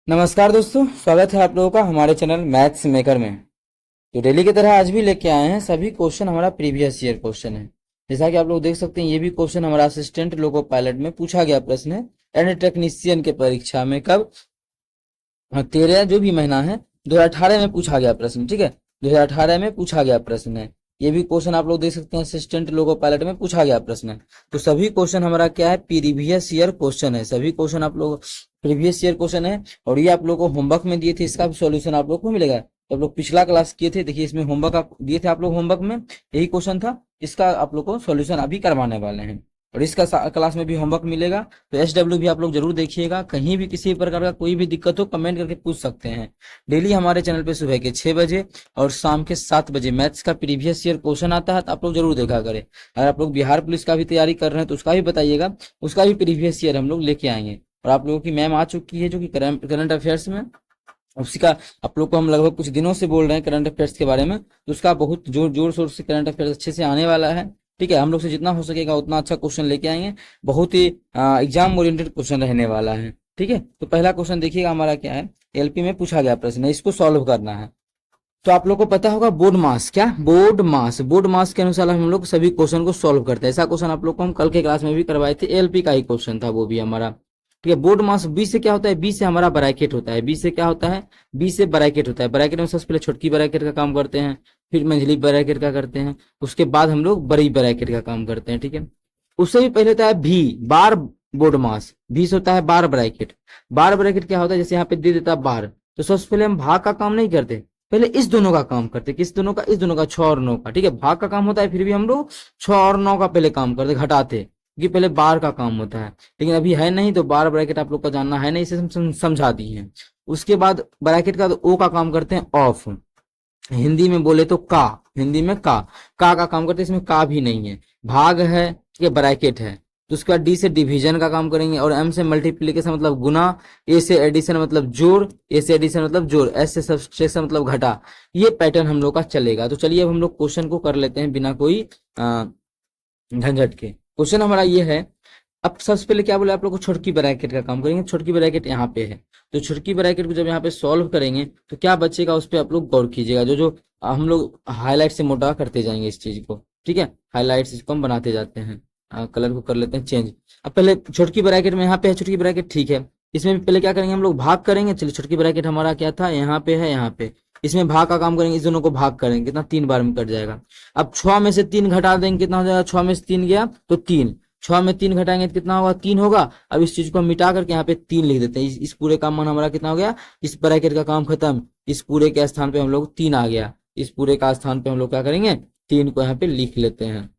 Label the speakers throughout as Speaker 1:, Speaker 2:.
Speaker 1: नमस्कार दोस्तों, स्वागत है आप लोगों का हमारे चैनल मैथ्स मेकर में। तो डेली की तरह आज भी लेके आए हैं सभी क्वेश्चन हमारा प्रीवियस ईयर क्वेश्चन है। जैसा कि आप लोग देख सकते हैं, ये भी क्वेश्चन हमारा असिस्टेंट लोको पायलट में पूछा गया प्रश्न है। एंड टेक्नीशियन के परीक्षा में कब 13 जो भी महीना है 2018 में पूछा गया प्रश्न। ठीक है, 2018 में पूछा गया प्रश्न है। ये भी क्वेश्चन आप लोग देख सकते हैं असिस्टेंट लोको पायलट में पूछा गया प्रश्न है। तो सभी क्वेश्चन हमारा क्या है, प्रीवियस ईयर क्वेश्चन है। सभी क्वेश्चन आप लोग प्रीवियस ईयर क्वेश्चन है। और ये आप लोग को होमवर्क में दिए थे, इसका भी सॉल्यूशन आप लोग को मिलेगा। तो आप लोग पिछला क्लास किए थे, देखिए इसमें होमवर्क दिए थे आप लोग, होमवर्क में यही क्वेश्चन था। इसका आप लोग को सॉल्यूशन अभी करवाने वाले हैं और इसका क्लास में भी होमवर्क मिलेगा। तो SW भी आप लोग जरूर देखिएगा। कहीं भी किसी प्रकार का कोई भी दिक्कत हो कमेंट करके पूछ सकते हैं। डेली हमारे चैनल पे सुबह के 6 बजे और शाम के 7 बजे मैथ्स का प्रीवियस ईयर क्वेश्चन आता है, तो आप लोग जरूर देखा करें। अगर आप लोग बिहार पुलिस का भी तैयारी कर रहे हैं तो उसका भी बताइएगा, उसका भी प्रीवियस ईयर हम लोग लेके आएंगे। और आप लोगों की मैम आ चुकी है जो कि करंट अफेयर्स में, उसी का आप लोग को हम लगभग कुछ दिनों से बोल रहे हैं करंट अफेयर्स के बारे में। तो उसका बहुत जोर शोर से करंट अफेयर्स अच्छे से आने वाला है। ठीक है, हम लोग से जितना हो सकेगा उतना अच्छा क्वेश्चन लेके आएंगे। बहुत ही एग्जाम ओरिएंटेड क्वेश्चन रहने वाला है। ठीक है, तो पहला क्वेश्चन देखिएगा हमारा क्या है, LP में पूछा गया प्रश्न है, इसको सॉल्व करना है। तो आप लोग को पता होगा बोर्ड मास, क्या बोर्ड मास के अनुसार हम लोग सभी क्वेश्चन को सॉल्व करते हैं। ऐसा क्वेश्चन आप लोग को हम कल के क्लास में भी करवाए थे, LP का ही क्वेश्चन था वो भी हमारा। ठीक है, बोर्ड मास बी से क्या होता है, बी से हमारा ब्रैकेट होता है। बी से क्या होता है, बी से ब्रैकेट होता है। ब्रैकेट में सबसे पहले छोटकी ब्रैकेट का काम करते हैं, फिर मंझली ब्रैकेट का करते हैं, उसके बाद हम लोग बड़ी ब्रैकेट का काम करते हैं। ठीक है, उससे भी पहले होता है भी बार बोर्ड मास, भी से होता है बार ब्रैकेट। बार ब्रैकेट क्या होता है, जैसे यहाँ पे दे देता है बार, तो सबसे पहले हम भाग का काम नहीं करते, पहले इस दोनों का काम करते। किस दोनों का, इस दोनों का, 6 और 9 का। ठीक है, भाग का काम होता है, फिर भी हम लोग 6 और 9 का पहले काम करते, घटाते, क्योंकि पहले बार का काम होता है। लेकिन अभी है नहीं, तो बार ब्रैकेट आप लोग का जानना है नहीं, इसे हम समझा दिए हैं। उसके बाद ब्रैकेट का तो ओ का काम करते हैं ऑफ, हिंदी में बोले तो का, हिंदी में का काम करते हैं। इसमें का भी नहीं है, भाग है, ठीक है, ब्रैकेट है। तो उसके बाद डी से डिवीजन का काम करेंगे, और एम से मल्टीप्लीकेशन मतलब गुना, ए से एडिशन मतलब जोड़, ए से एडिशन मतलब जोड़, एस से सब्सट्रैक्शन मतलब घटा। ये पैटर्न हम लोग का चलेगा। तो चलिए अब हम लोग क्वेश्चन को कर लेते हैं बिना कोई झंझट के। क्वेश्चन हमारा ये है, अब सबसे पहले क्या बोले आप लोग को, छोटकी ब्रैकेट का काम करेंगे। छोटकी ब्रैकेट यहाँ पे है, तो छोटकी ब्रैकेट को जब यहाँ पे सॉल्व करेंगे तो क्या बचेगा उस पर आप लोग गौर कीजिएगा। जो हम लोग हाईलाइट से मोटा करते जाएंगे इस चीज को। ठीक है, हाईलाइट इसको हम बनाते जाते हैं। कलर को कर लेते हैं चेंज। अब पहले छोटकी ब्रैकेट में यहाँ पे है छोटकी ब्रैकेट, ठीक है। इसमें भी पहले क्या करेंगे हम लोग, भाग करेंगे। चलिए, छोटकी ब्रैकेट हमारा क्या था, यहाँ पे है, यहाँ पे इसमें भाग का काम करेंगे। इस दोनों को भाग करेंगे, कितना, 3 बार में कट जाएगा। अब 6 में से 3 घटा देंगे, कितना हो जाएगा, 6 में से 3 गया तो 3, 6 में 3 घटाएंगे तो कितना होगा, 3 होगा। अब इस चीज को हम मिटा करके यहाँ पे 3 लिख देते हैं। इस पूरे का मान हमारा कितना हो गया, इस ब्रैकेट का काम खत्म। इस पूरे के स्थान पे हम लोग 3 आ गया। इस पूरे का स्थान पे हम लोग क्या करेंगे, 3 को यहाँ पे लिख लेते हैं।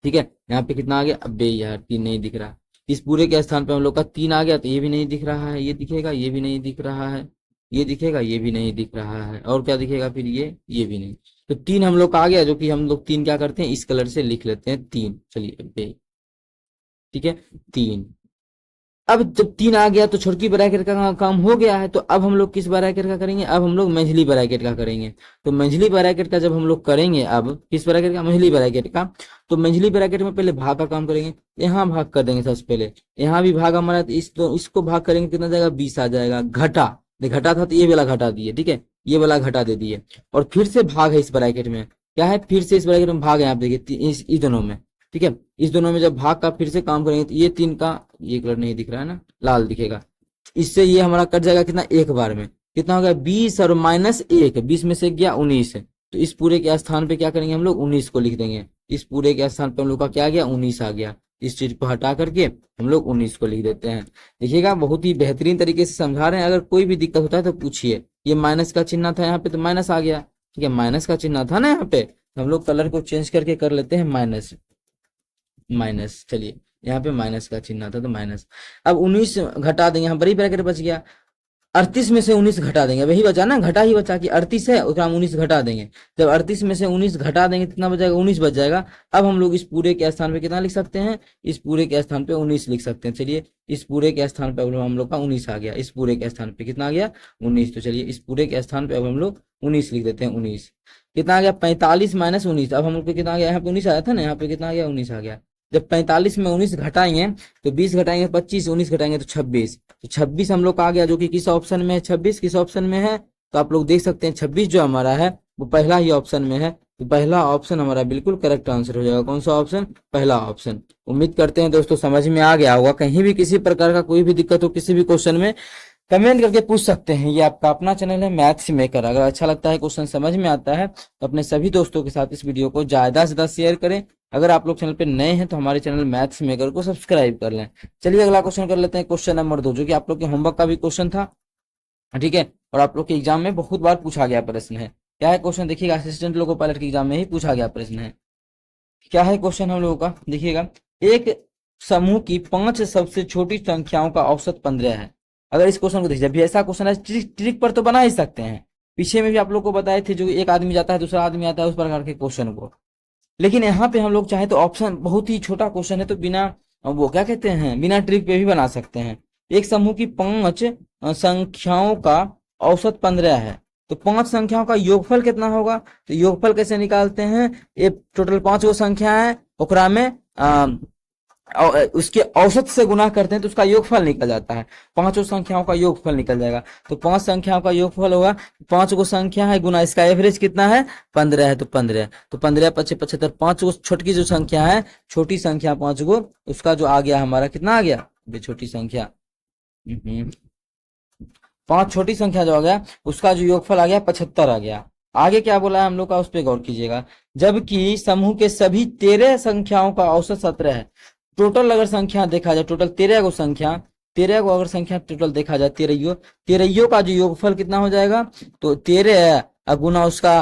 Speaker 1: ठीक है, यहाँ पे कितना आ गया, अबे यार 3 नहीं दिख रहा। इस पूरे के स्थान पे हम लोग का 3 आ गया, तो ये भी नहीं दिख रहा है, ये दिखेगा, ये भी नहीं दिख रहा है, ये दिखेगा, ये भी नहीं दिख रहा है, और क्या दिखेगा फिर, ये भी नहीं। तो 3 हम लोग का आ गया, जो कि हम लोग 3 क्या करते हैं, इस कलर से लिख लेते हैं 3। चलिए अबे, ठीक है, 3। अब जब 3 आ गया तो छोटकी ब्रैकेट का काम हो गया है। तो अब हम लोग किस ब्रैकेट का करेंगे, अब हम लोग मंझली ब्रैकेट का करेंगे। तो मंझली ब्रैकेट का जब हम लोग करेंगे, अब किस ब्रैकेट का, मंझली ब्रैकेट का। तो मंझली ब्रैकेट में पहले भाग का काम करेंगे। यहाँ भाग कर देंगे सबसे पहले, यहाँ भी भाग हमारा, तो इसको भाग करेंगे, कितना जाएगा, 20 आ जाएगा। घटा, घटा था तो ये वाला घटा दिए, ठीक है, ये वाला घटा दे दिए। और फिर से भाग है इस ब्रैकेट में, क्या है, फिर से इस ब्रैकेट में भाग है, आप देखिए इस दोनों में। ठीक है, इस दोनों में जब भाग का फिर से काम करेंगे तो ये 3 का, ये कलर नहीं दिख रहा है ना, लाल दिखेगा। इससे ये हमारा कट जाएगा कितना, एक बार में कितना हो गया, 20 और -1, 20 में से गया 19। तो इस पूरे के स्थान पे क्या करेंगे हम लोग, 19 को लिख देंगे। इस पूरे के स्थान पे हम लोग का क्या आ गया, 19 आ गया। इस चीज को हटा करके हम लोग 19 को लिख देते हैं। देखिएगा, बहुत ही बेहतरीन तरीके से समझा रहे हैं। अगर कोई भी दिक्कत होता है तो पूछिए। ये माइनस का चिन्ह था यहाँ पे, तो माइनस आ गया। ठीक है, माइनस का चिन्ह था ना यहाँ पे, तो हम लोग कलर को चेंज करके कर लेते हैं माइनस, माइनस। चलिए, यहाँ पे माइनस का चिन्ह था तो माइनस। अब 19 घटा देंगे, यहाँ बड़ी ब्रैकेट बच गया। 38 में से 19 घटा देंगे, वही बचा ना, घटा ही बचा कि 38 है, उसका हम 19 घटा देंगे। जब 38 में से 19 घटा देंगे कितना बच जाएगा, 19 बच जाएगा। अब हम लोग इस पूरे के स्थान पे कितना लिख सकते हैं, इस पूरे के स्थान पे 19 लिख सकते हैं। चलिए, इस पूरे के स्थान पे अब हम लोग का 19 आ गया। इस पूरे के स्थान पे कितना आ गया, 19। तो चलिए, इस पूरे के स्थान पे अब हम लोग 19 लिख देते हैं। 19 कितना आ गया, 45 - 19। अब हम लोग पे कितना आ गया, यहाँ पे 19 आया था ना, यहाँ पे कितना आ गया, 19 आ गया। जब 45 में 19 घटाएंगे तो 20 घटाएंगे 25, 19 घटाएंगे तो 26, तो 26 हम लोग का आ गया, जो कि किस ऑप्शन में है, 26 किस ऑप्शन में है, तो आप लोग देख सकते हैं 26 जो हमारा है वो पहला ही ऑप्शन में है, तो पहला ऑप्शन हमारा बिल्कुल करेक्ट आंसर हो जाएगा। कौन सा ऑप्शन, पहला ऑप्शन। उम्मीद करते हैं दोस्तों समझ में आ गया होगा। कहीं भी किसी प्रकार का कोई भी दिक्कत हो किसी भी क्वेश्चन में कमेंट करके पूछ सकते हैं। ये आपका अपना चैनल है मैथ्स मेकर। अगर अच्छा लगता है, क्वेश्चन समझ में आता है, तो अपने सभी दोस्तों के साथ इस वीडियो को ज्यादा से ज्यादा शेयर करें। अगर आप लोग चैनल पे नए हैं तो हमारे चैनल मैथ्स मेकर को सब्सक्राइब कर लें। चलिए अगला क्वेश्चन कर लेते हैं, क्वेश्चन नंबर 2, जो कि आप लोग के होमवर्क का भी क्वेश्चन था, ठीक है, और आप लोग के एग्जाम में बहुत बार पूछा गया प्रश्न है। क्या है क्वेश्चन, देखिएगा, असिस्टेंट लोको पायलट के एग्जाम में ही पूछा गया प्रश्न है। क्या है क्वेश्चन हम लोगों का, देखिएगा, एक समूह की 5 सबसे छोटी संख्याओं का औसत 15 है। अगर इस क्वेश्चन को देखिए, जब भी ऐसा क्वेश्चन है ट्रिक पर तो बना ही सकते हैं, पीछे में भी आप लोग को बताए थे, जो एक आदमी जाता है दूसरा आदमी आता है, उस प्रकार के क्वेश्चन को। लेकिन यहाँ पे हम लोग चाहे तो ऑप्शन, बहुत ही छोटा क्वेश्चन है, तो बिना वो क्या कहते हैं, बिना ट्रिक पे भी बना सकते हैं। एक समूह की 5 संख्याओं का औसत 15 है, तो 5 संख्याओं का योगफल कितना होगा, तो योगफल कैसे निकालते हैं, ये टोटल 5 गो संख्या है, ओकरा में उसके औसत से गुना करते हैं तो उसका योगफल निकल जाता है, 5 संख्याओं का योगफल निकल जाएगा। तो 5 संख्याओं का योगफल होगा, 5 गो संख्या है गुना इसका एवरेज कितना है, 15 है, तो 15, तो 15 × 5 = 75, 5 गो छोटी जो संख्या है, छोटी संख्या 5 गो, उसका जो आ गया हमारा कितना आ गया, छोटी संख्या 5 छोटी संख्या जो आ गया उसका जो योगफल आ गया 75 आ गया। आगे क्या बोला है हम लोग का, उस पर गौर कीजिएगा। जबकि समूह के सभी 13 संख्याओं का औसत 17 है। टोटल अगर संख्या देखा जाए, टोटल 13 गो संख्या, 13 गो अगर संख्या टोटल देखा जाए, तेरहियों का जो योगफल कितना हो जाएगा, तो 13 गुना उसका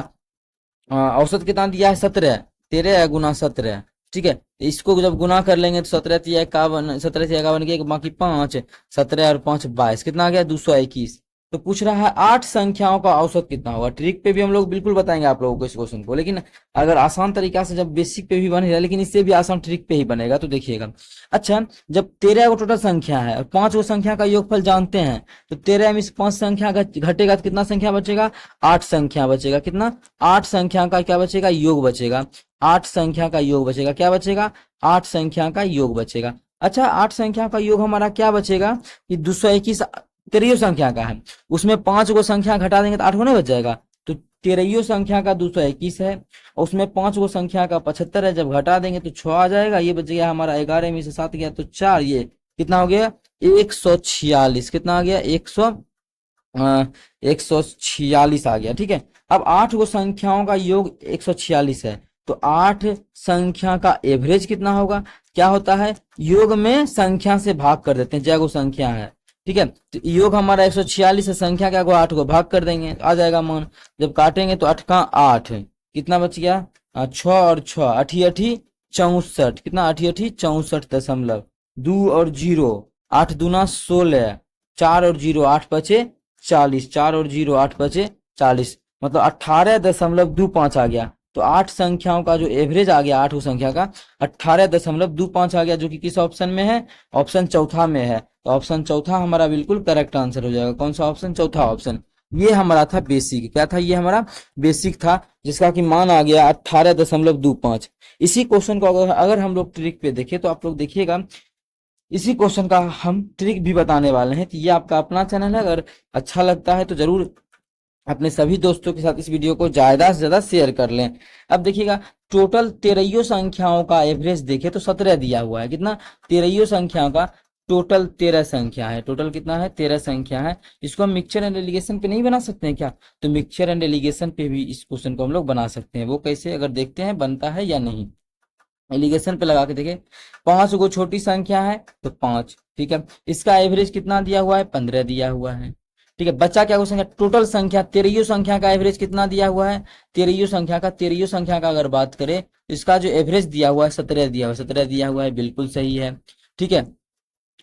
Speaker 1: औसत कितना दिया है, 17, 13 गुना 17, ठीक है। इसको जब गुना कर लेंगे तो 17 × 51, 17 × 51 के बाकी 5, 17 और 5 22, कितना आ गया, 221। तो पूछ रहा है 8 संख्याओं का औसत कितना होगा। ट्रिक पे भी हम लोग बिल्कुल बताएंगे आप लोगों को इस क्वेश्चन को, लेकिन अगर आसान तरीका से, जब बेसिक पे भी बनेगा, लेकिन इससे भी आसान ट्रिक पे ही बनेगा, तो देखिएगा। अच्छा, जब 13 गो टोटल संख्या है और 5 गो संख्या का योगफल जानते हैं, तो 13 में से 5 संख्या घटेगा तो कितना संख्या बचेगा, 8 संख्या बचेगा। कितना, 8 संख्या का क्या बचेगा, योग बचेगा। 8 संख्या का योग बचेगा, क्या बचेगा, 8 संख्या का योग बचेगा। अच्छा, 8 संख्या का योग हमारा क्या बचेगा, कि 221 तेरहियों संख्या का है, उसमें 5 गो संख्या घटा देंगे तो 8 गो नहीं बच जाएगा, तो तेरहियों संख्या का 221 है, और उसमें 5 गो संख्या का 75 है, जब घटा देंगे तो 6 आ जाएगा। ये बच गया हमारा 11 में से 7 गया तो 4, ये कितना हो गया, 146, कितना आ गया, 146 आ गया, ठीक है। अब 8 गो संख्याओं का योग 146 है, तो 8 संख्या का एवरेज कितना होगा, क्या होता है, योग में संख्या से भाग कर देते हैं, जय गो संख्या है, ठीक है। तो योग हमारा 146 है, संख्या क्या को 8 को भाग कर देंगे तो आ जाएगा मान। जब काटेंगे तो 8 का 8, कितना बच गया, 6 और 6 8 8 64, कितना 8 8 64.2 और 0, 8 दूना 16, 4 और 0 8 बचे 40, 4 और 0 8 बचे 40, मतलब 18.25 आ गया। तो 8 संख्याओं का जो एवरेज आ गया 8 संख्या का 18.25 आ गया, जो कि किस ऑप्शन में है, ऑप्शन चौथा में है। तो ऑप्शन चौथा हमारा बिल्कुल करेक्ट आंसर हो जाएगा। कौन सा ऑप्शन, चौथा ऑप्शन। ये हमारा था बेसिक, क्या था, ये हमारा बेसिक था, जिसका कि मान आ गया 18.25। इसी क्वेश्चन को अगर हम लोग ट्रिक पे देखें तो आप लोग देखिएगा, इसी क्वेश्चन का हम ट्रिक भी बताने वाले हैं। तो ये आपका अपना चैनल है, अगर अच्छा लगता है तो जरूर अपने सभी दोस्तों के साथ इस वीडियो को ज्यादा से ज्यादा शेयर कर लें। अब देखिएगा, टोटल तेरहियों संख्याओं का एवरेज देखे तो 17 दिया हुआ है, कितना, तेरहियों संख्याओं का टोटल 13 संख्या है, टोटल कितना है, 13 संख्या है। इसको हम मिक्सचर एंड एलिगेशन पे नहीं बना सकते हैं क्या, तो मिक्सचर एंड एलिगेशन पे भी इस क्वेश्चन को हम लोग बना सकते हैं। वो कैसे, अगर देखते हैं बनता है या नहीं, एलिगेशन पे लगा के देखें। 5 गो छोटी संख्या है तो 5, ठीक है, इसका एवरेज कितना दिया हुआ है, 15 दिया हुआ है, ठीक है। बच्चा क्या संख्या, टोटल संख्या, तेरहियों संख्या का एवरेज कितना दिया हुआ है, तेरहियों संख्या का अगर बात करें, इसका जो एवरेज दिया हुआ है 17 दिया हुआ है, 17 दिया हुआ है, बिल्कुल सही है, ठीक है।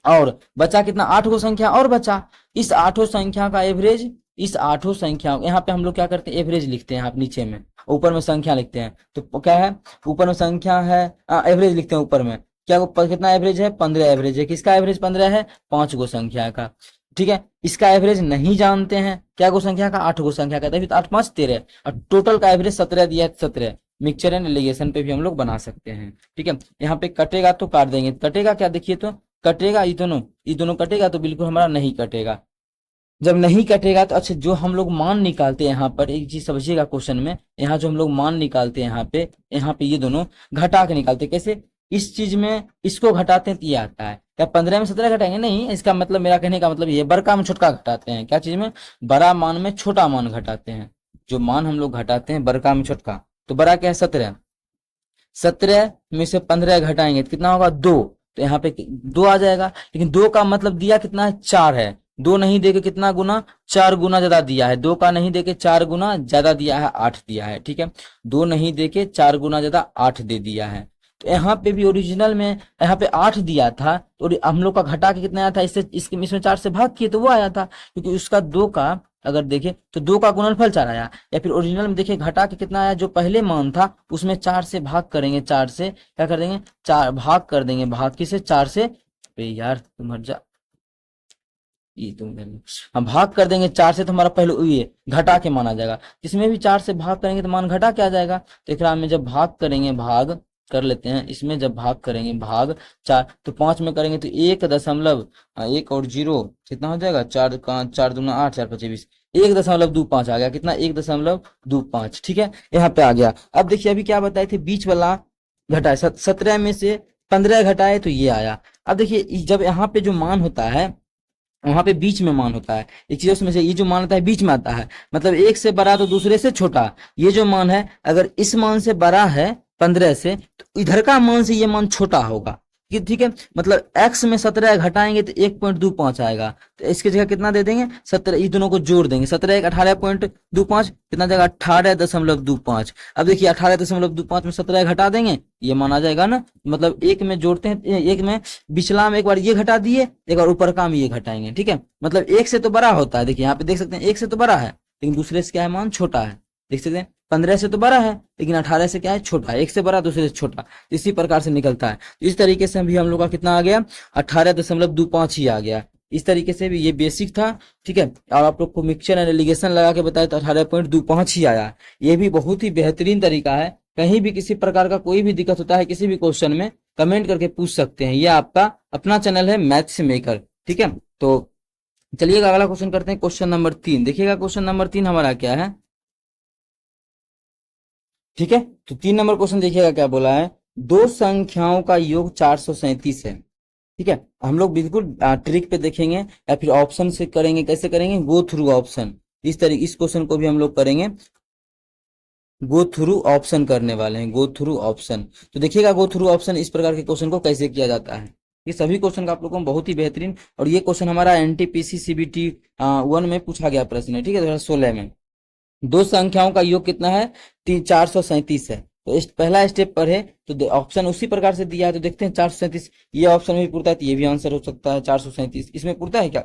Speaker 1: और बचा कितना, 8 गो संख्या और बचा, इस 8 संख्या का एवरेज, इस 8 संख्या, यहाँ पे हम लोग क्या करते हैं, एवरेज लिखते हैं, आप नीचे में, ऊपर में संख्या लिखते हैं, तो क्या है, ऊपर में संख्या है, एवरेज लिखते हैं ऊपर में, क्या कितना एवरेज है, 15 एवरेज है। किसका एवरेज 15 है, 5 गो संख्या का, ठीक है। इसका एवरेज नहीं जानते हैं, क्या गो संख्या का, 8 गो संख्या का, तभी तो 8 5 13, और टोटल का एवरेज 17 दिया है, 17, मिक्सचर एंड एलिगेशन पे भी हम लोग बना सकते हैं। ठीक है, यहाँ पे कटेगा तो काट देंगे, कटेगा क्या देखिए तो कटेगा, ये दोनों कटेगा तो बिल्कुल हमारा नहीं कटेगा। जब नहीं कटेगा तो अच्छा, जो हम लोग मान निकालते हैं यहाँ पर एक चीज समझिएगा क्वेश्चन में, यहाँ जो हम लोग मान निकालते हैं यहाँ पे ये दोनों घटा के निकालते हैं। कैसे? इस चीज में इसको घटाते हैं तो ये आता है। क्या 15 में 17 घटाएंगे? नहीं, इसका मतलब, मेरा कहने का मतलब ये बड़का में छोटका घटाते हैं। क्या चीज में? बड़ा मान में छोटा मान घटाते हैं। जो मान हम लोग घटाते हैं बड़का में छोटका, तो बड़ा क्या है 17, 17 में से 15 घटाएंगे तो कितना होगा 2, तो यहाँ पे 2 आ जाएगा। लेकिन 2 का मतलब दिया कितना है? 4 है। 2 नहीं देके कितना गुना? 4 गुना ज्यादा दिया है। 2 का नहीं देके 4 गुना ज्यादा दिया है, 8 दिया है। ठीक है, 2 नहीं देके 4 गुना ज्यादा 8 दे दिया है। तो यहाँ पे भी ओरिजिनल में यहाँ पे 8 दिया था, तो हम लोग का घटा के कितना आया था? इसमें 4 से भाग किए तो वो आया था, क्योंकि उसका 2 का अगर देखें तो 2 का गुणनफल 4 आया। या फिर ओरिजिनल में देखिए घटा के कितना आया? जो पहले मान था उसमें 4 से भाग करेंगे, 4 से क्या कर देंगे? 4 भाग कर देंगे, भाग किसे? 4 से। अरे यार तुम हट जा, ये तुम हम भाग कर देंगे 4 से, तो हमारा पहले ये घटा के माना जाएगा। इसमें भी 4 से भाग करेंगे तो मान घटा के आ जाएगा। तो एक में जब भाग करेंगे, भाग कर लेते हैं, इसमें जब भाग करेंगे भाग 4, तो 5 में करेंगे तो 1 और 0 कितना हो जाएगा? 4 का 4 दूना 8, 4 5 20, 1.25 आ गया। कितना? 1.25। ठीक है, यहाँ पे आ गया। अब देखिए अभी क्या बताए थे, बीच वाला घटाए, 17 में से 15 घटाए तो ये आया। अब देखिए जब यहाँ पे जो मान होता है वहां पे बीच में मान होता है, एक चीज उसमें से ये जो मान होता है बीच में आता है, मतलब एक से बड़ा तो दूसरे से छोटा। ये जो मान है अगर इस मान से बड़ा है 15 से, तो इधर का मान से ये मान छोटा होगा। ठीक है, मतलब x में 17 घटाएंगे तो 1.25 आएगा। तो इसकी जगह कितना दे देंगे? 17, इस दोनों को जोड़ देंगे, 17 1 18.25, कितना जाएगा? 18.25। अब देखिए 18.25 में 17 घटा देंगे, ये मान आ जाएगा ना। मतलब एक में जोड़ते हैं, एक में पिछला में एक बार ये घटा दिए, एक बार ऊपर का में ये घटाएंगे। ठीक है, मतलब एक से तो बड़ा होता है, देखिए यहाँ पे देख सकते हैं एक से तो बड़ा है, लेकिन दूसरे से क्या है? मान छोटा है। देख सकते हैं 15 से तो बड़ा है, लेकिन 18 से क्या है? छोटा है। एक से बड़ा दूसरे से छोटा, इसी प्रकार से निकलता है। तो इस तरीके से भी हम लोग का कितना आ गया? 18.25 ही आ गया। इस तरीके से भी ये बेसिक था। ठीक है, और आप लोग को मिक्सचर एंड एलिगेशन लगा के बताया तो 18.25 ही आया। ये भी बहुत ही बेहतरीन तरीका है। कहीं भी किसी प्रकार का कोई भी दिक्कत होता है किसी भी क्वेश्चन में, कमेंट करके पूछ सकते हैं। ये आपका अपना चैनल है मैथ्स मेकर। ठीक है, तो चलिएगा अगला क्वेश्चन करते हैं, क्वेश्चन नंबर 3। देखिएगा क्वेश्चन नंबर 3 हमारा क्या है। ठीक है, तो 3 नंबर क्वेश्चन देखिएगा क्या बोला है। दो संख्याओं का योग 437 है। ठीक है, हम लोग बिल्कुल ट्रिक पे देखेंगे या फिर ऑप्शन से करेंगे। कैसे करेंगे? Go through option. इस तरीके इस क्वेश्चन को भी हम लोग करेंगे, गो थ्रू ऑप्शन करने वाले हैं, गो थ्रू ऑप्शन। तो देखिएगा गो थ्रू ऑप्शन इस प्रकार के क्वेश्चन को कैसे किया जाता है। ये सभी क्वेश्चन का आप लोगों को बहुत ही बेहतरीन, और ये क्वेश्चन हमारा एनटीपीसी सीबीटी 1 में पूछा गया प्रश्न है। ठीक है, 2016 में। दो संख्याओं का योग कितना है? 437 है। तो पहला स्टेप पर है तो ऑप्शन उसी प्रकार से दिया है, तो देखते हैं 437 ये ऑप्शन में भी पूछता है तो ये भी आंसर हो सकता है। 437 इसमें पूछता है क्या?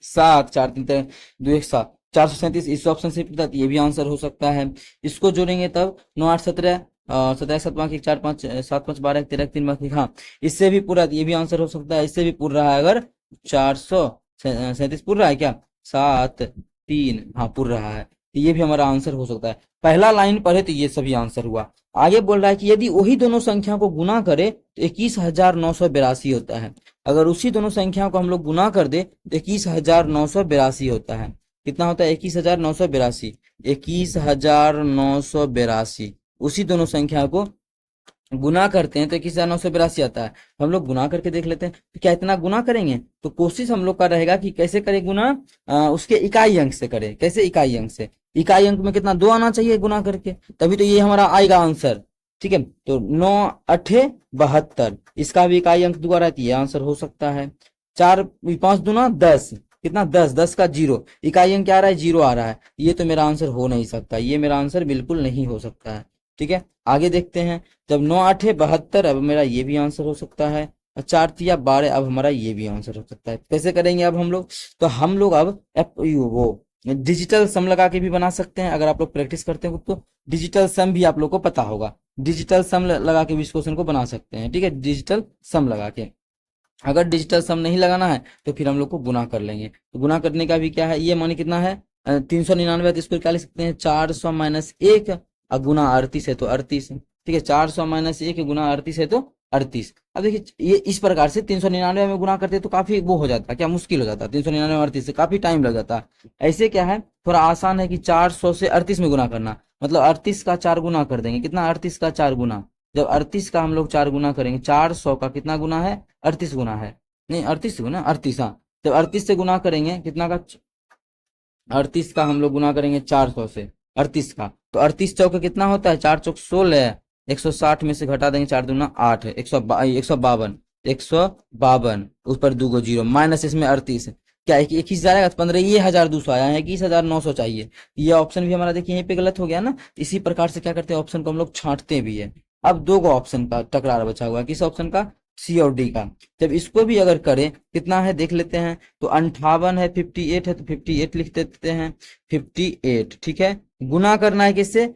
Speaker 1: 7 4 3 2 1 7, 437 इस ऑप्शन से पूछता है तो ये भी आंसर हो सकता है। इसको जोड़ेंगे तब 9 8 17 17 7 5 1 4 5 7 5 12 13 3 5 हाँ, इससे भी पूरा ये भी आंसर हो सकता है। इससे भी पूरा रहा है, अगर 437 पूरा रहा है क्या? 7 3 हाँ पूर रहा है, तो ये भी हमारा आंसर हो सकता है। पहला लाइन पढ़े तो ये सभी आंसर हुआ। आगे बोल रहा है कि यदि वही दोनों संख्या को गुना करे तो 21,982 होता है। अगर उसी दोनों संख्याओं को हम लोग गुना कर दे तो 21,982 होता है। कितना होता है? 21,982, 21,982। उसी दोनों संख्या को गुना करते हैं तो 21,982 आता है। हम लोग गुना करके देख लेते हैं तो क्या इतना गुना करेंगे? तो कोशिश हम लोग का रहेगा कि कैसे करें गुना, उसके इकाई अंक से करें। कैसे? इकाई अंक से। इकाई अंक में कितना? 2 आना चाहिए गुना करके, तभी तो ये हमारा आएगा आंसर। ठीक है, तो 9 8 72, इसका भी इकाई अंक 2 आ रहा है तो ये आंसर हो सकता है। 4 5 दूना 10, कितना? 10 10 का 0, इकाई अंक क्या आ रहा है? 0 आ रहा है। ये तो मेरा आंसर हो नहीं सकता, ये मेरा आंसर बिल्कुल नहीं हो सकता है। ठीक है, आगे देखते हैं। जब 9 8 72, अब मेरा ये भी आंसर हो सकता है। 4 3 12, अब हमारा ये भी आंसर हो सकता है। कैसे करेंगे अब हम लोग? तो हम लोग अब वो डिजिटल सम लगा के भी बना सकते हैं। अगर आप लोग प्रैक्टिस करते हो तो डिजिटल सम भी आप लोग को पता होगा। डिजिटल सम लगा के भी इस क्वेश्चन को बना सकते हैं। ठीक है, डिजिटल सम लगा के। अगर डिजिटल सम नहीं लगाना है तो फिर हम लोग को गुना कर लेंगे। तो गुना करने का भी क्या है, ये माने कितना है? 399, तो इसको क्या लिख सकते हैं? 400 - 1, और गुना 38 है तो 38 है, ठीक है। 400 माइनस 1 गुना 38 है तो 38। अब देखिए ये इस प्रकार से 399 में गुना करते तो काफी वो हो जाता, क्या मुश्किल हो जाता, 399 38 से काफी टाइम लग जाता। ऐसे क्या है, थोड़ा आसान है कि 400 से 38 में गुना करना, मतलब 38 का 4 गुना कर देंगे, कितना 38 का 4 गुना, जब 38 का हम लोग 4 गुना करेंगे, 400 का कितना गुना है, 38 गुना है, नहीं 38 गुना 38, हाँ जब 38 से गुना करेंगे कितना का, 38 का हम लोग गुना करेंगे 400 से 38 का, तो 38 चौके कितना होता है, 4 चौक 16, 160 में से घटा देंगे 4 दूना 8, 152, 152 उस पर 2 जीरो माइनस इसमें 38, क्या है कि 21 जाएगा तो 15, ये 1200 आया है, 21,900 चाहिए। ये ऑप्शन भी हमारा देखिए यहीं पे गलत हो गया ना। इसी प्रकार से क्या करते हैं, ऑप्शन को हम लोग छांटते भी है। अब दो गो ऑप्शन का टकरार बचा हुआ है, किस ऑप्शन का, सी और डी का। जब इसको भी अगर करें कितना है देख लेते हैं, तो 58 है, 58 है तो 58 लिख देते हैं, 58, ठीक है। गुना करना है किससे,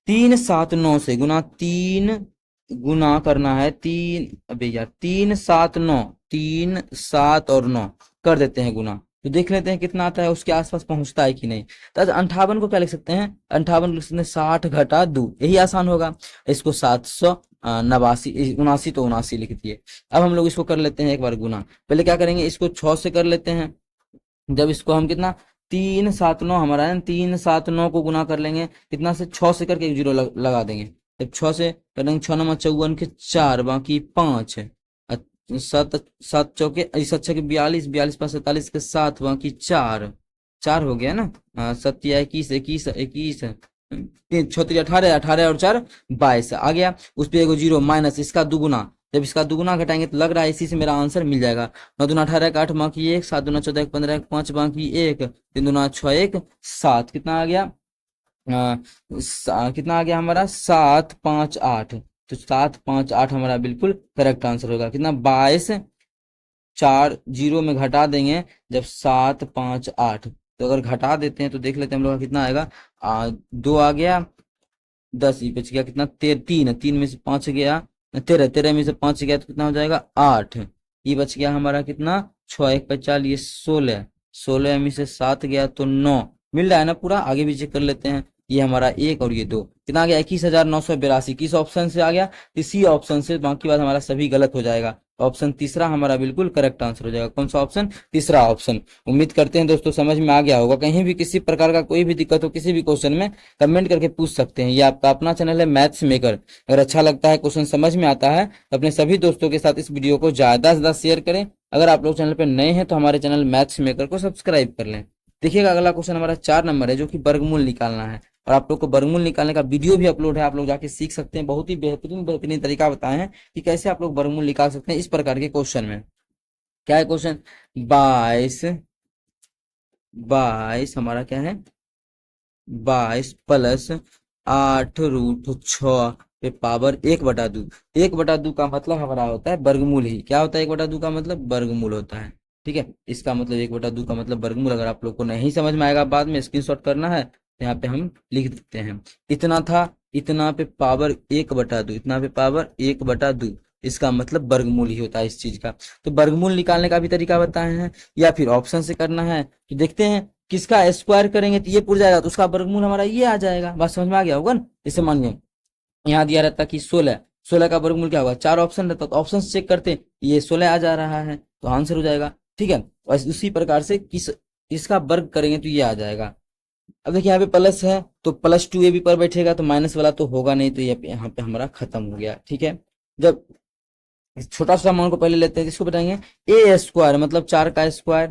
Speaker 1: 3 7 9 से, गुना 3 गुना करना है 3, अबे यार 3 7 9, 3 7 और 9 कर देते हैं गुना, तो देख लेते हैं कितना आता है, उसके आसपास पहुंचता है कि नहीं। तो 58 को क्या लिख सकते हैं, 58 लिख सकते हैं 60 घटा 2, यही आसान होगा। इसको 700 नवासी 79 तो 79 लिख दिए। अब हम लोग इसको कर लेते हैं एक बार गुना, पहले क्या करेंगे, इसको 6 से कर लेते हैं। जब इसको हम कितना 3 7 9 हमारा है, 3 7 9 को गुना कर लेंगे कितना से, 6 से करके एक जीरो लगा देंगे। जब 6 से करेंगे 6 9 54 के 4 बाकी 5 है, 7 7 चौके इस अच्छा के 42, 42 पाँच 47 के 7 बाकी 4, 4 हो गया ना, 7 21 21 21 तीन 36 18, 18 और 4 22 आ गया। उस पे एगो जीरो माइनस इसका दुगुना, जब इसका दुगुना घटाएंगे तो लग रहा है इसी से मेरा आंसर मिल जाएगा। 9 दूना 18 का 8 बाकी 1, 7 दूना 14 15 5 बाकी 1, 3 दूना 6 1 7, कितना आ गया, कितना आ गया हमारा 7 5 8, तो 7 5 8 हमारा बिल्कुल करेक्ट आंसर होगा। कितना 22, 4 जीरो में घटा देंगे जब 7 5 8, तो अगर घटा देते हैं तो देख लेते हैं हम लोग का कितना आएगा, 2 आ गया 10, ये बच गया कितना 3, 3 में से 5 गया 13, 13 में से 5 गया तो कितना हो जाएगा 8, ये बच गया हमारा कितना 6 1 50, ये 16, 16 में से 7 गया तो 9, मिल रहा है ना पूरा। आगे भी चेक कर लेते हैं, ये हमारा 1 और ये 2, कितना आ गया 21,982, किस ऑप्शन से आ गया, इसी ऑप्शन से, बाकी बात हमारा सभी गलत हो जाएगा। ऑप्शन तीसरा हमारा बिल्कुल करेक्ट आंसर हो जाएगा। कौन सा ऑप्शन, तीसरा ऑप्शन। उम्मीद करते हैं दोस्तों समझ में आ गया होगा। कहीं भी किसी प्रकार का कोई भी दिक्कत हो किसी भी क्वेश्चन में कमेंट करके पूछ सकते हैं। ये आपका अपना चैनल है मैथ्स मेकर। अगर अच्छा लगता है, क्वेश्चन समझ में आता है तो अपने सभी दोस्तों के साथ इस वीडियो को ज्यादा से ज्यादा शेयर करें। अगर आप लोग चैनल पर नए हैं तो हमारे चैनल मैथ्स मेकर को सब्सक्राइब कर लें। देखिएगा अगला क्वेश्चन हमारा 4 नंबर है, जो कि वर्गमूल निकालना है, और आप लोग को वर्गमूल निकालने का वीडियो भी अपलोड है, आप लोग जाके सीख सकते हैं। बहुत ही बेहतरीन बेहतरीन तरीका बताए हैं कि कैसे आप लोग वर्गमूल निकाल सकते हैं इस प्रकार के क्वेश्चन में। क्या है क्वेश्चन, 22 हमारा क्या है, 22 प्लस 8 रूट 6 पे पावर 1/2। 1/2 का मतलब हमारा होता है वर्गमूल ही। क्या होता है 1/2 का मतलब, वर्गमूल होता है, ठीक है। इसका मतलब 1/2 का मतलब वर्गमूल। अगर आप लोग को नहीं समझ में आएगा बाद में स्क्रीनशॉट करना है, यहाँ पे हम लिख देते हैं। इतना था, इतना पे पावर 1/2, इतना पे पावर 1/2, इसका मतलब वर्गमूल ही होता है इस चीज का। तो वर्गमूल निकालने का भी तरीका बताए हैं, या फिर ऑप्शन से करना है तो देखते हैं किसका स्क्वायर करेंगे तो ये पूरा जाएगा, तो उसका वर्गमूल हमारा ये आ जाएगा। बात समझ में आ गया होगा ना। जैसे मानिए यहाँ दिया रहता कि 16, 16 का वर्गमूल क्या होगा, 4 ऑप्शन रहता तो ऑप्शन चेक करते, ये 16 आ जा रहा है तो आंसर हो जाएगा, ठीक है। और उसी प्रकार से इसका वर्ग करेंगे तो ये आ जाएगा। अब देखिए यहाँ पे प्लस है तो +2 AB पर बैठेगा, तो माइनस वाला तो होगा नहीं, तो ये यहाँ पे हमारा खत्म हो गया, ठीक है। जब छोटा सा मान को पहले लेते हैं, इसको बताएंगे ए स्क्वायर मतलब 4 का square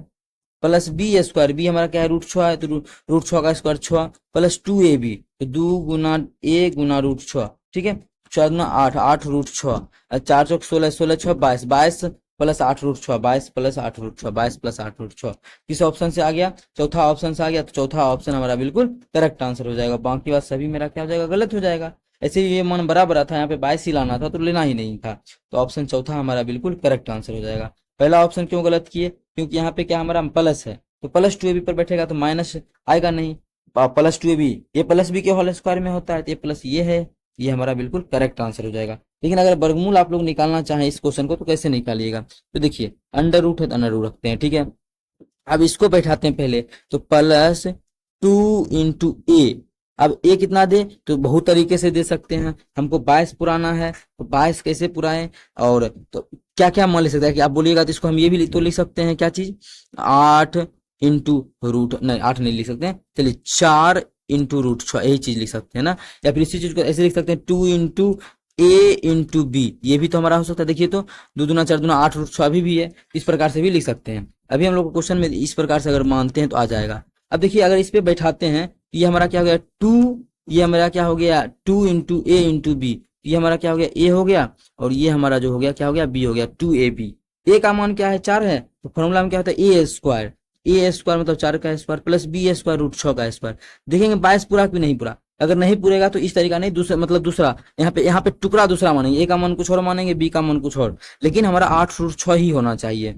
Speaker 1: plus B square, B हमारा क्या है √6 है, तो √6 का स्क्वायर 6 प्लस 2AB, तो 2 गुना a गुना √6, ठीक है। 4 गुना 8, 8 √6, 4 चौक 16, 16 6 22, 22 प्लस 8 √6, 22 प्लस 8 √6, 22 प्लस 8 √6। किस ऑप्शन से आ गया, चौथा ऑप्शन से आ गया, तो चौथा ऑप्शन हमारा बिल्कुल करेक्ट आंसर हो जाएगा। बाकी बात सभी मेरा क्या हो जाएगा, गलत हो जाएगा। ऐसे ये मन बराबर था, यहाँ पे 22 ही लाना था तो लेना ही नहीं था, तो ऑप्शन चौथा हमारा बिल्कुल करेक्ट आंसर हो जाएगा। पहला ऑप्शन क्यों गलत किए, क्योंकि यहाँ पे क्या हमारा प्लस है, तो प्लस 2AB पर बैठेगा तो माइनस आएगा नहीं, प्लस 2AB ये प्लस बी के होल स्क्वायर में होता है, तो ये प्लस ये है, ये हमारा बिल्कुल करेक्ट आंसर हो जाएगा। लेकिन अगर वर्गमूल आप लोग निकालना चाहें इस क्वेश्चन को तो कैसे निकालिएगा, तो देखिए अंडर रूट है तो अंडर रूट रखते हैं, ठीक है। अब इसको बैठाते हैं पहले, तो +2 × a अब ए कितना दे, तो बहुत तरीके से दे सकते हैं। हमको 22 पुराना है तो 22 कैसे पुराए, और तो क्या क्या मान ले सकते हैं कि आप बोलिएगा तो इसको हम ये भी तो लिख सकते हैं, क्या चीज, 8 इंटू रूट, नहीं 8 नहीं लिख सकते हैं, चलिए 4 इंटू रूट 6, यही चीज लिख सकते हैं ना। या फिर इसी चीज को ऐसे लिख सकते हैं 2 इंटू ए इंटू बी, ये भी तो हमारा हो सकता है। देखिए तो 2 दूना 4 दूना 8 रूट 6 भी है, इस प्रकार से भी लिख सकते हैं। अभी हम लोग को क्वेश्चन में इस प्रकार से अगर मानते हैं तो आ जाएगा। अब देखिए अगर इस पे बैठाते हैं तो ये हमारा क्या हो गया 2, ये हमारा क्या हो गया 2 इंटू ए इंटू बी, ये हमारा क्या हो गया ए हो गया, और ये हमारा जो हो गया क्या हो गया बी हो गया, 2ab। ए का मान क्या है 4 है, तो फॉर्मूला में क्या होता है ए स्क्वायर, ए स्क्वायर मतलब 4 का square plus B square root 6 का स्क्वायर। देखेंगे 22 पूरा कि नहीं पूरा, अगर नहीं पूरेगा तो इस तरीका नहीं, दूसरा मतलब दूसरा यहाँ पे टुकड़ा दूसरा मानेंगे, ए का मान कुछ और मानेंगे, बी का मान कुछ और, लेकिन हमारा 8 रूट 6 ही होना चाहिए।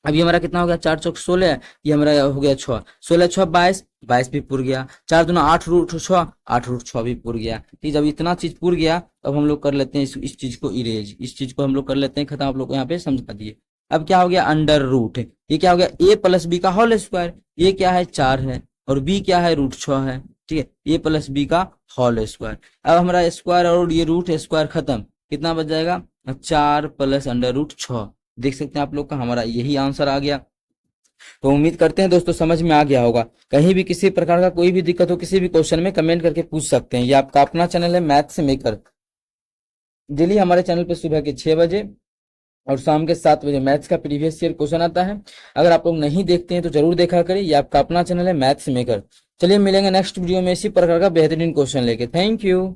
Speaker 1: अब ये हमारा कितना हो गया 4 चौक 16, ये हमारा हो गया 6, 16 6 22, 22 भी पुर गया, 4 दूना 8 रूट 6, 8 रूट 6 भी पुर गया। ठीक, जब इतना चीज पुर गया तब हम लोग कर लेते हैं इस चीज को इरेज, इस चीज को हम लोग कर लेते हैं खत्म, आप लोग को यहाँ पे समझा दिए। अब क्या हो गया अंडर रूट, ये क्या हो गया ए प्लस बी का होल स्क्वायर, ये क्या है 4 है और बी क्या है रूट 6 है, ठीक है, ए प्लस बी का होल स्क्वायर। अब हमारा स्क्वायर और ये रूट स्क्वायर खत्म, कितना बच जाएगा 4 प्लस अंडर रूट 6। देख सकते हैं आप लोग का हमारा यही आंसर आ गया। तो उम्मीद करते हैं दोस्तों समझ में आ गया होगा। कहीं भी किसी प्रकार का कोई भी दिक्कत हो किसी भी क्वेश्चन में कमेंट करके पूछ सकते हैं। ये आपका अपना चैनल है मैथ्स मेकर। डेली हमारे चैनल पे सुबह के 6 बजे और शाम के 7 बजे मैथ्स का प्रीवियस ईयर क्वेश्चन आता है। अगर आप लोग नहीं देखते हैं तो जरूर देखा करें। ये आपका अपना चैनल है मैथ्स मेकर। चलिए मिलेंगे नेक्स्ट वीडियो में इसी प्रकार का बेहतरीन क्वेश्चन लेके। Thank you.